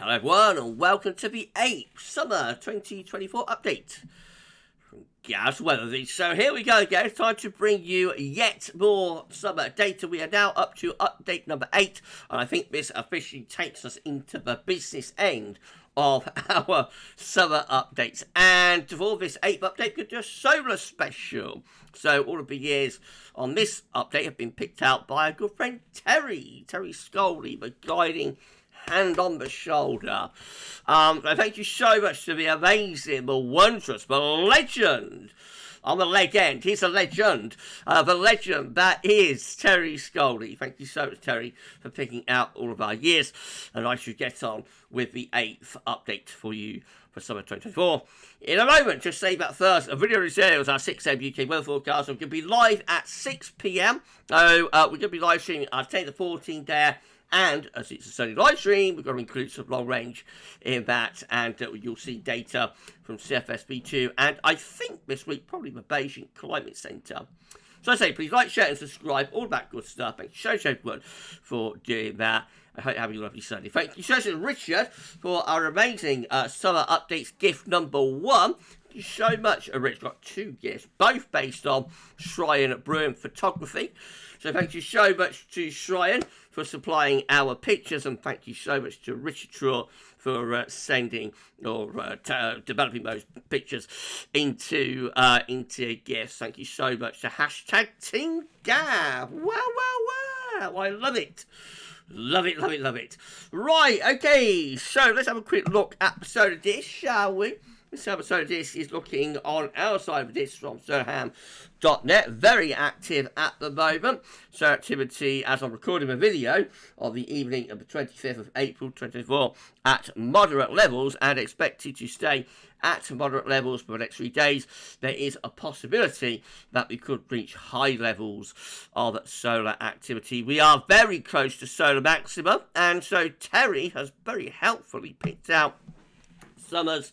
Hello everyone and welcome to the 8th Summer 2024 update from GavsWeatherVids. So here we go again, it's time to bring you yet more summer data. We are now up to update number 8 and I think this officially takes us into the business end of our summer updates. And for this 8th update, we'll do a solar special. So all of the years on this update have been picked out by our good friend Terry Scholey, the guiding hand on the shoulder. So thank you so much to the amazing, the wondrous, the legend. I'm a legend. He's a legend. The legend that is Terry Scholey. Thank you so much, Terry, for picking out all of our years. And I should get on with the 8th update for you for summer 2024. In a moment, just say that first, a video reserves our 6 AM UK weather forecast. We're going to be live at 6 PM. So we're going to be live streaming our 10 to 14 there. And as it's a sunny live stream, we're going to include some long range in that. And you'll see data from CFSV2. And I think this week, probably the Beijing Climate Centre. So I say, please like, share and subscribe. All that good stuff. Thank you so much for doing that. I hope you're having a lovely Sunday. Thank you so much, Richard, for our amazing summer updates gift number 1. Thank you so much, Rich. Got 2 gifts, both based on Shrine Brewing Photography. So thank you so much to Shrine for supplying our pictures, and thank you so much to Richard Traw for sending or developing those pictures into gifts. Thank you so much to hashtag Team Gav. Wow! I love it. Love it. Right, okay, so let's have a quick look at the solar dish, shall we? This episode of this is looking on our side of this from solarham.net. Very active at the moment. So activity as I'm recording a video on the evening of the 25th of April 2024 at moderate levels and expected to stay at moderate levels for the next 3 days. There is a possibility that we could reach high levels of solar activity. We are very close to solar maximum, and so Terry has very helpfully picked out summers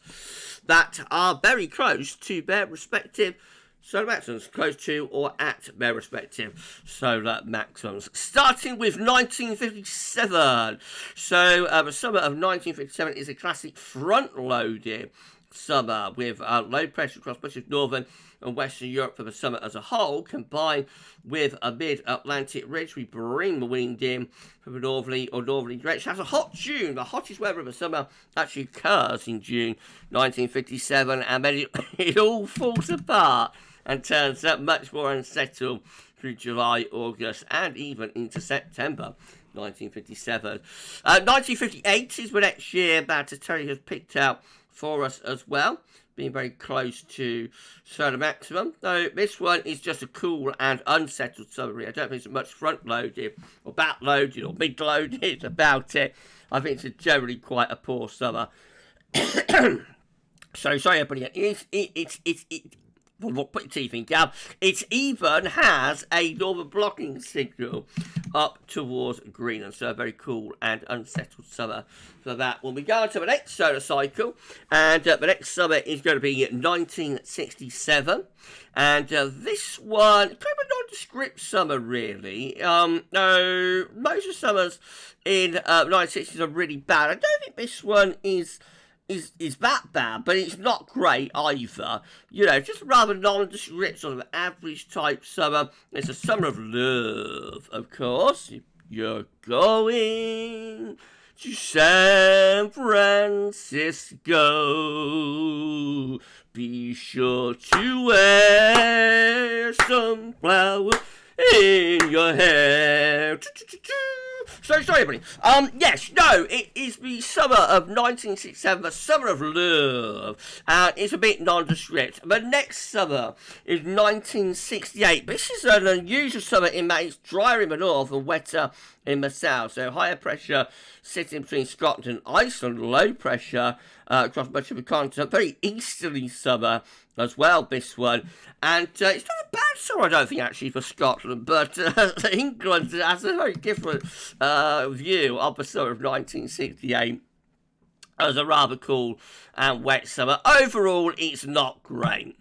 that are very close to their respective solar maximums, close to or at their respective solar maximums. Starting with 1957. So the summer of 1957 is a classic front-loaded summer with low pressure across much of northern and western Europe for the summer as a whole, combined with a mid-Atlantic ridge. We bring the wind in from a northerly direction. Has a hot June. The hottest weather of the summer actually occurs in June 1957, and then it all falls apart and turns out much more unsettled through July, August, and even into September 1957. 1958 is the next year that Terry has picked out for us as well, being very close to solar maximum. So this one is just a cool and unsettled summary. I don't think it's much front-loaded or back-loaded or mid-loaded about it. I think it's generally quite a poor summer. So sorry everybody, put your teeth in, Gav. It even has a northern blocking signal up towards Greenland. So a very cool and unsettled summer for that. When we go on to the next solar cycle, and the next summer is going to be 1967. And this one, kind of a nondescript summer, really. No, most of the summers in 1960s are really bad. I don't think this one is that bad, but it's not great either. You know, just rather nondescript, sort of average type summer. It's a summer of love, of course. You're going to San Francisco. Be sure to wear some flowers in your hair. So sorry, everybody. Yes, no, it is the summer of 1967, the summer of love, and it's a bit nondescript. The next summer is 1968. This is an unusual summer in that it's drier in the north and wetter in the south. So higher pressure sitting between Scotland and Iceland, low pressure across much of the continent. Very easterly summer as well, this one. And it's not a bad summer, I don't think, actually, for Scotland, but England has a very different view of the summer of 1968 as a rather cool and wet summer. Overall, it's not great.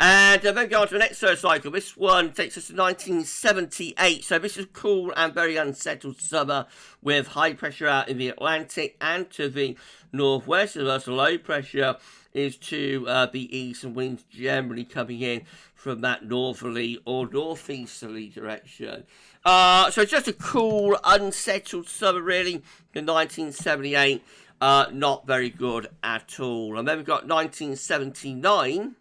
And then go on to the next cycle. This one takes us to 1978. So this is cool and very unsettled summer with high pressure out in the Atlantic and to the northwest. As the low pressure is to the east, and winds generally coming in from that northerly or northeasterly direction. So just a cool, unsettled summer, really, in 1978. Not very good at all. And then we've got 1979,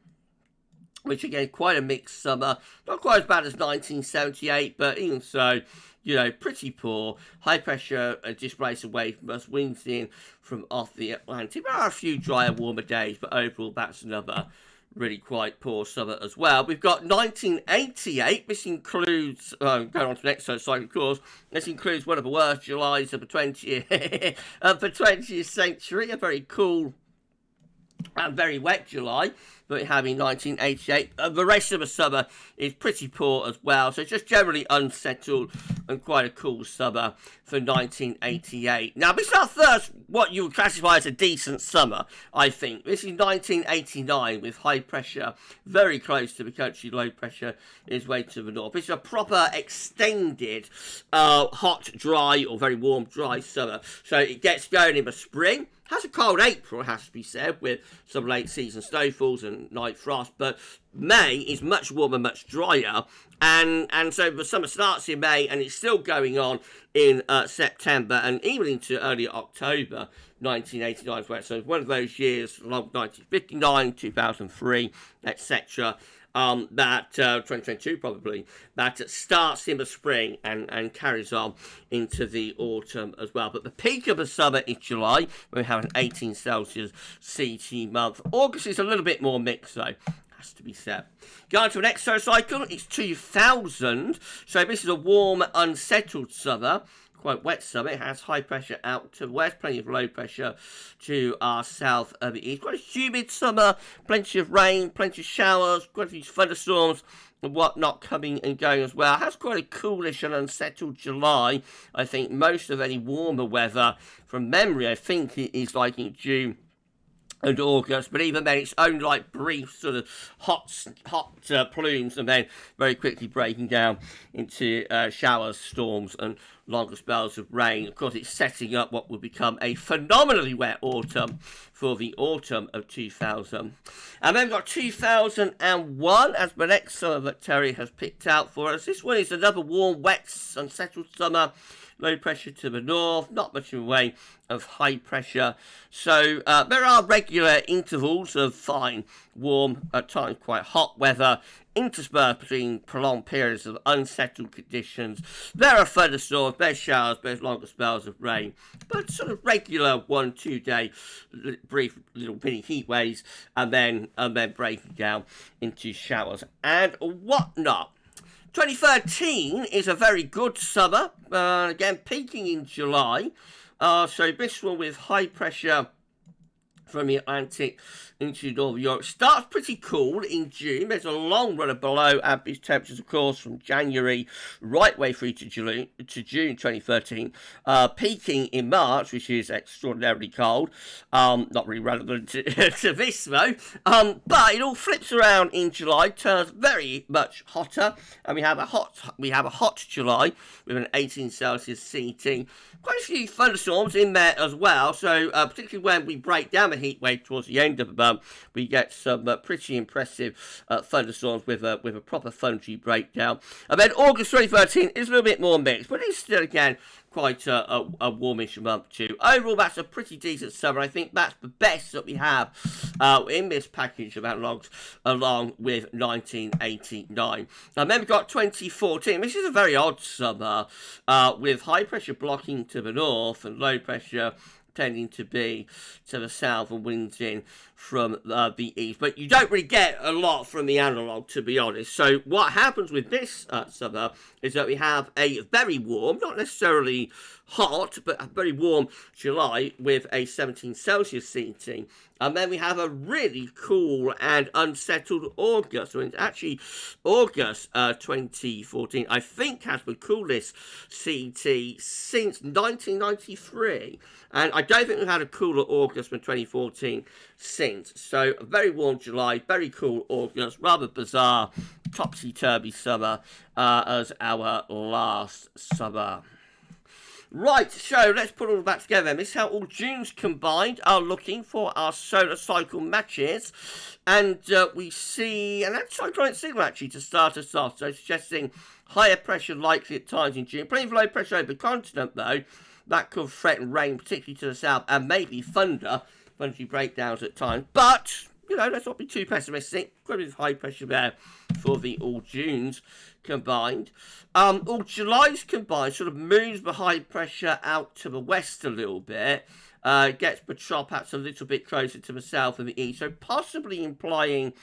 which again, quite a mixed summer. Not quite as bad as 1978, but even so, you know, pretty poor. High pressure displays away from us, winds in from off the Atlantic. There are a few drier, warmer days, but overall, that's another really quite poor summer as well. We've got 1988. This includes, going on to the next cycle, of course, this includes one of the worst Julys of the 20th century. A very cool and very wet July that we have in 1988. The rest of the summer is pretty poor as well, so just generally unsettled and quite a cool summer for 1988. Now, this is our first, what you would classify as a decent summer, I think. This is 1989 with high pressure very close to the country, low pressure is way to the north. This is a proper extended hot, dry, or very warm, dry summer. So it gets going in the spring. Has a cold April, it has to be said, with some late season snowfalls and night frost, but May is much warmer, much drier, and so the summer starts in May and it's still going on in September and even into early October 1989 as well. So one of those years, like 1959, 2003, etc., that 2022 probably, that starts in the spring and carries on into the autumn as well. But the peak of the summer is July, when we have an 18 Celsius CT month. August is a little bit more mixed though, has to be said. Going to the next cycle, it's 2000. So this is a warm, unsettled summer. Quite wet summer. It has high pressure out to the west, plenty of low pressure to our south of the east. Quite a humid summer, plenty of rain, plenty of showers, quite a few thunderstorms and whatnot coming and going as well. It has quite a coolish and unsettled July. I think most of any warmer weather, from memory, I think it is like in June and August, but even then it's only like brief sort of hot plumes and then very quickly breaking down into showers, storms and longer spells of rain. Of course, it's setting up what will become a phenomenally wet autumn for the autumn of 2000. And then we've got 2001 as the next summer that Terry has picked out for us. This one is another warm, wet, unsettled summer. Low pressure to the north, not much in the way of high pressure. So there are regular intervals of fine, warm, at times quite hot weather, interspersed between prolonged periods of unsettled conditions. There are thunderstorms, there's showers, there's longer spells of rain, but sort of regular 1-2 day brief little mini heat waves, and then breaking down into showers and whatnot. 2013 is a very good summer, again peaking in July, so this one with high pressure from the Atlantic into Northern Europe. Starts pretty cool in June. There's a long run of below average temperatures, of course, from January right way through to June 2013. Peaking in March, which is extraordinarily cold. Not really relevant to this, though. But it all flips around in July, turns very much hotter, and we have a hot July with an 18 Celsius CT. Quite a few thunderstorms in there as well, so particularly when we break down the heat wave towards the end of the month, we get some pretty impressive thunderstorms with a proper thundery breakdown. And then August 2013 is a little bit more mixed, but it's still, again, quite a warmish month too. Overall, that's a pretty decent summer. I think that's the best that we have in this package of analogues, along with 1989. And then we've got 2014. This is a very odd summer with high pressure blocking to the north and low pressure tending to be to the south and winds in from the east. But you don't really get a lot from the analogue, to be honest. So what happens with this summer is that we have a very warm, not necessarily hot but a very warm July with a 17 Celsius CT. And then we have a really cool and unsettled August. So it's actually August 2014, I think, has the coolest CT since 1993. And I don't think we've had a cooler August than 2014 since. So a very warm July, very cool August, rather bizarre, topsy-turvy summer as our last summer. Right, so let's put all that together. This is how all Junes combined are looking for our solar cycle matches. And we see an anticyclonic signal actually to start us off, so suggesting higher pressure likely at times in June. Plenty of low pressure over the continent though. That could threaten rain, particularly to the south, and maybe thunder, thundery breakdowns at times. But, you know, let's not be too pessimistic. Quite a bit of high pressure there for the all Junes combined. All Julys combined sort of moves the high pressure out to the west a little bit. Gets the trough perhaps a little bit closer to the south and the east. So possibly implying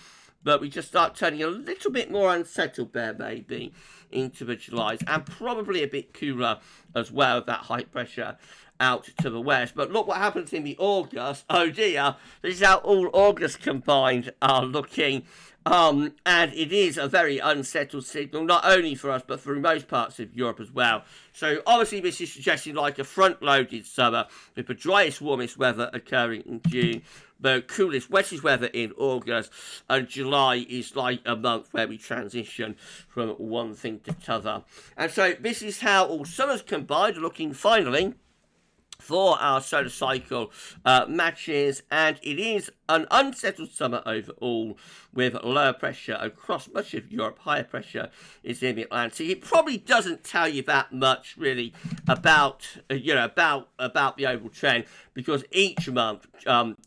that we just start turning a little bit more unsettled there, maybe, into the Julys. And probably a bit cooler as well, that high pressure out to the west. But look what happens in the August. Oh dear, this is how all August combined are looking. And it is a very unsettled signal, not only for us, but for most parts of Europe as well. So obviously this is suggesting like a front-loaded summer, with the driest, warmest weather occurring in June, the coolest, wettest weather in August, and July is like a month where we transition from one thing to t'other. And so this is how all summers combined are looking finally for our solar cycle matches, and it is an unsettled summer overall with lower pressure across much of Europe. Higher pressure is in the Atlantic. It probably doesn't tell you that much really about about the overall trend, because each month,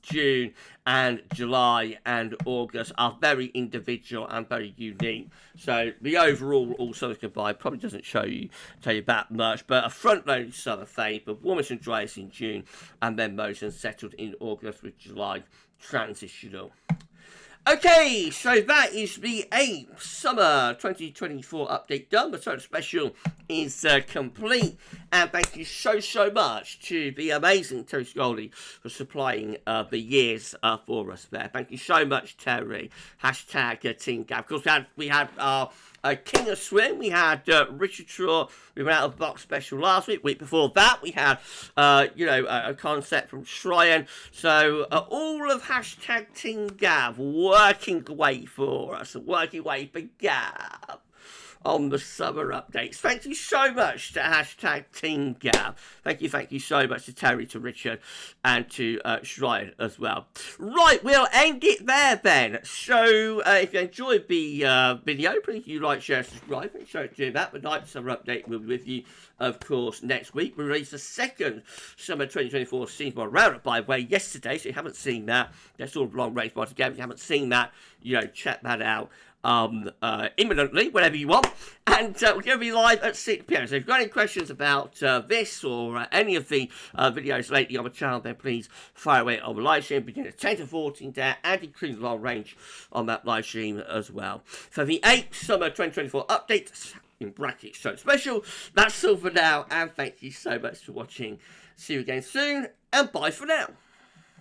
June and July and August, are very individual and very unique. So the overall all summers combined probably doesn't tell you that much, but a front-loaded summer fade, but warmest and driest in June, and then most unsettled in August, with July transitional. Okay, so that is the 8th Summer 2024 update done. The solar special is complete. And thank you so much to the amazing Terry Scholey for supplying the years for us there. Thank you so much, Terry. Hashtag Team Gav. Of course, we had our King of Swim. We had Richard Shaw. We went out of the box special last week. Week before that, we had a concept from Shryan. So all of hashtag Team Gav working away for us, working away for Gav on the summer updates. Thank you so much to hashtag Team Gav. Thank you so much to Terry, to Richard, and to Shryan as well. Right, we'll end it there then. So if you enjoyed the video, please you like, share, subscribe. Make sure to do that. The night summer update will be with you, of course, next week. We released the second summer 2024 season roundup, by the way, yesterday. So if you haven't seen that, that's all long range bars again. If you haven't seen that, check that out imminently, whenever you want. And we're going to be live at 6 p.m. So if you've got any questions about this or any of the videos lately on the channel, then please fire away on the live stream, beginning at 10 to 14 there, and including long range on that live stream as well. So the 8th Summer 2024 update, in brackets, so special, that's all for now, and thank you so much for watching. See you again soon, and bye for now.